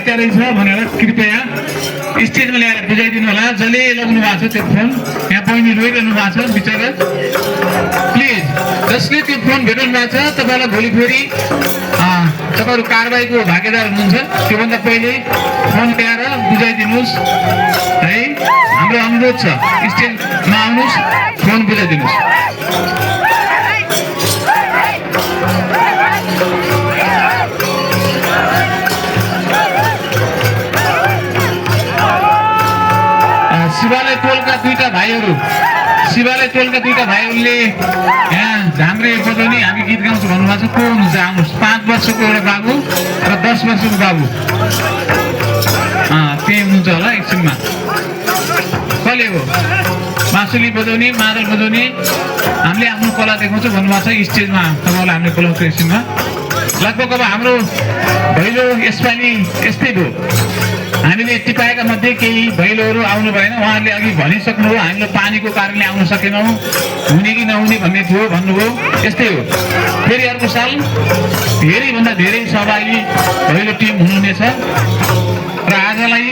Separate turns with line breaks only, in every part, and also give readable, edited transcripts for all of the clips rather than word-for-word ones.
भनेर कृपया स्टेजमा ल्याएर बुझाइदिनु होला। जसले लगाउनु भएको छ त्यो फोन, यहाँ बहिनी रोइरहनु भएको छ बिचरा, प्लिज जसले त्यो फोन भेटाउनु भएको छ तपाईँलाई भोलि फेरि तपाईँहरू कारबाहीको भागीदार हुनुहुन्छ। त्योभन्दा पहिले फोन ल्याएर बुझाइदिनुहोस् है, हाम्रो अनुरोध छ। स्टेजमा आउनुहोस्, फोन बुझाइदिनुहोस्। शिवालय टोलका दुईटा भाइहरूले यहाँ झाम्रे बजाउने हामी गीत गाउँछु भन्नुभएको छ। को हुनुहुन्छ आउनुहोस्। 5 वर्षको एउटा बाबु र 10 वर्षको बाबु त्यही हुनुहुन्छ होला। एकछिनमा कसले हो बाँसुली बजाउने, मादल बजाउने, हामीले आफ्नो कला देखाउँछ भन्नुभएको छ। स्टेजमा तपाईँलाई हामीले बोलाउँछौँ एकछिनमा। लगभग अब हाम्रो भैलो यसपालि यस्तै भयो। हामीले टिपाएका मध्ये केही भैलोहरू आउनु भएन। उहाँहरूले अघि भनिसक्नुभयो, हामीले पानीको कारणले आउन सकेनौँ, हुने कि नहुने भन्ने थियो भन्नुभयो। यस्तै हो, फेरि अर्को साल धेरैभन्दा धेरै सहभागी भैलो टिम हुनुहुनेछ। र आजलाई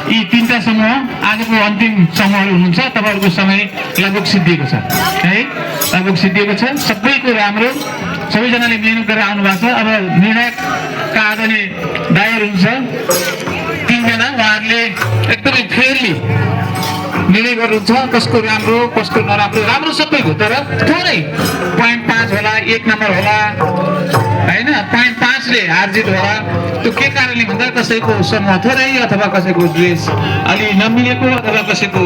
यी 3टा समूह आजको अन्तिम समूहहरू हुनुहुन्छ। तपाईँहरूको समय लगभग सिद्धिएको छ है, लगभग सिद्धिएको छ। सबैको राम्रो, सबैजनाले मिहिनेत गरेर आउनु भएको छ। अब निर्णायकका आदरणीय दाइहरू हुन्छ 3जना, उहाँहरूले एकदमै फेयरली निर्णय गर्नुहुन्छ कसको राम्रो कसको नराम्रो। राम्रो सबैको, तर थोरै 0.5 होला, 1 नम्बर होला होइन, 0.5ले हारजित होला। त्यो के कारणले भन्दा कसैको समूह थोरै अथवा कसैको ड्रेस अलि नमिलेको अथवा कसैको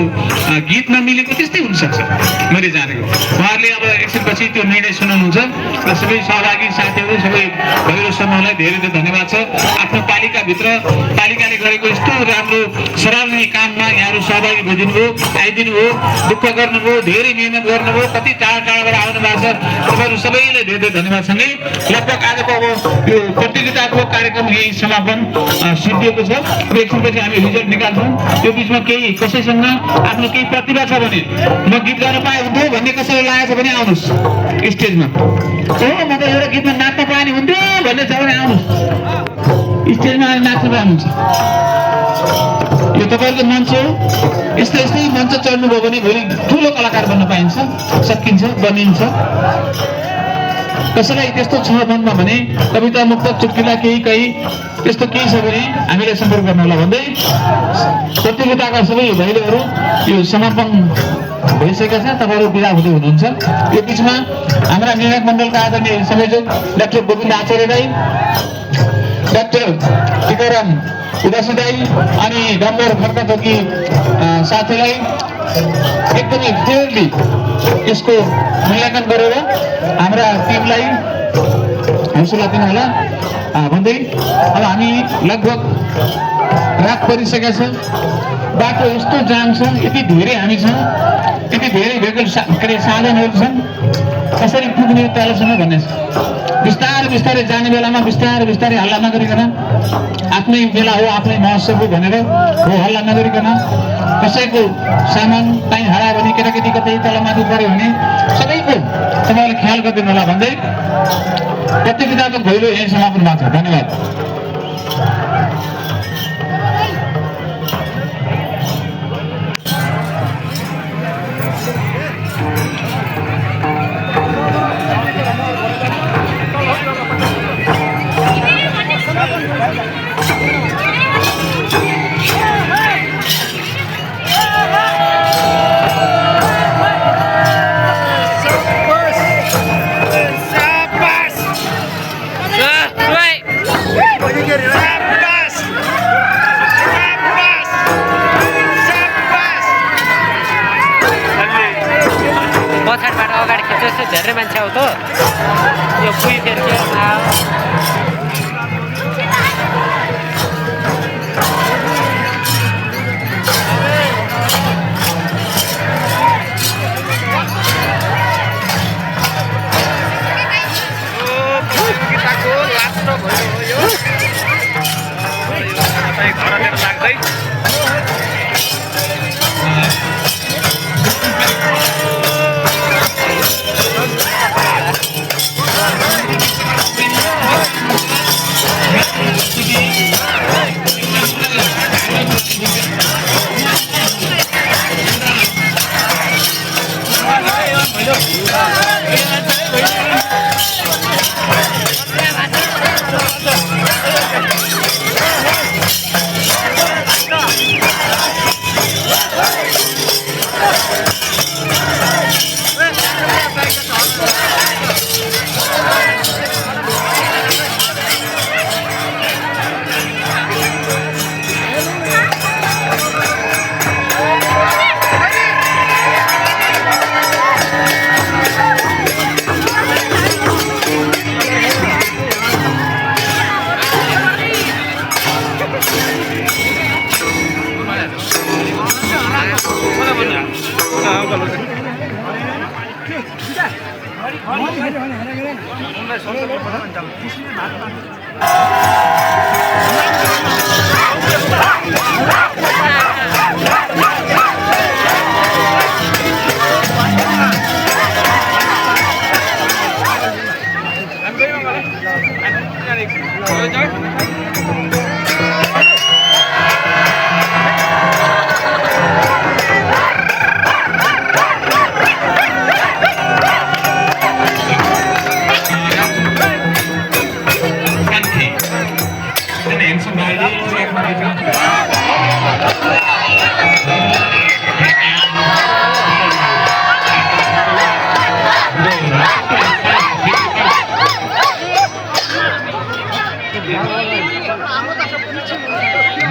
गीत नमिलेको, त्यस्तै हुनसक्छ मैले जानेको। उहाँहरूले अब एकछिनपछि त्यो निर्णय सुनाउनुहुन्छ। र सबै सहभागी साथीहरू, सबै भैलो समूहलाई धेरै धेरै धन्यवाद छ। आफ्नो पालिकाले गरेको यस्तो राम्रो सराहनीय काममा यहाँहरू सहभागी भइदिनुभयो, आइदिनु भयो, दुःख गर्नुभयो, धेरै मिहिनेत गर्नुभयो, कति टाढा टाढाबाट आउनु भएको छ। तपाईँहरू सबैलाई धेरै धेरै धन्यवाद। सँगै लगभग आजको अब यो प्रतियोगितात्मक कार्यक्रम यही समापन सिद्धिएको छ। अब एकछिनपछि हामी रिजल्ट निकाल्छौँ। त्यो बिचमा केही कसैसँग आफ्नो केही प्रतिभा छ भने, म गीत गाउन पाए हुन्थ्यो भन्ने कसैले लागेको छ भने आउनुहोस् स्टेजमा। म त एउटा गीतमा नाच्न पाए हुन्थ्यो भन्ने छ भने आउनुहोस् स्टेजमा आएर नाच्न पाउनुहुन्छ। यो तपाईँहरूको मञ्च हो। यस्तै मञ्च चढ्नुभयो भने भोलि ठुलो कलाकार बन्न पाइन्छ, सकिन्छ, बनिन्छ। कसैलाई त्यस्तो छ मनमा भने कविता, मुक्तक, चुटकिला केही त्यस्तो केही छ भने हामीलाई सम्पर्क गर्नु होला भन्दै प्रतियोगिताका सबै भैलोहरू यो समापन भइसकेका छ। तपाईँहरू बिदा हुँदै हुनुहुन्छ। यो बिचमा हाम्रा निर्णायक मण्डलका आदरणीय संयोजक डाक्टर गोविन्द आचार्य दाई, डाक्टर टिकाराम उदासी दाई अनि डम्बर खड्काथोकी साथीलाई एकदमै फेयरली यसको मूल्याङ्कन गरेर हाम्रा टिमलाई हौसला दिनु होला भन्दै अब हामी लगभग रात परिसकेका छ। बाटो यस्तो जाम छ, यति धेरै हामी छौँ, यति धेरै भेहिकल साधनहरू छन्, कसरी पुग्ने तलसम्म भन्ने छ। बिस्तारै जाने बेलामा बिस्तारै हल्ला नगरिकन, आफ्नै बेला हो, आफ्नै महोत्सव हो भनेर हो हल्ला नगरिकन, कसैको सामान कहीँ हरायो भने, केटाकेटी कतै तलमाथि पऱ्यो भने सबैको तपाईँले ख्याल गरिदिनु होला भन्दै प्रतियोगिताको भैलो यही समापन भएको छ। धन्यवाद।
पछाडिबाट अगाडि खिच्छ धेरै मान्छे आउ त यो पुइ फेरि के
लाग्दै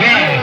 Yeah.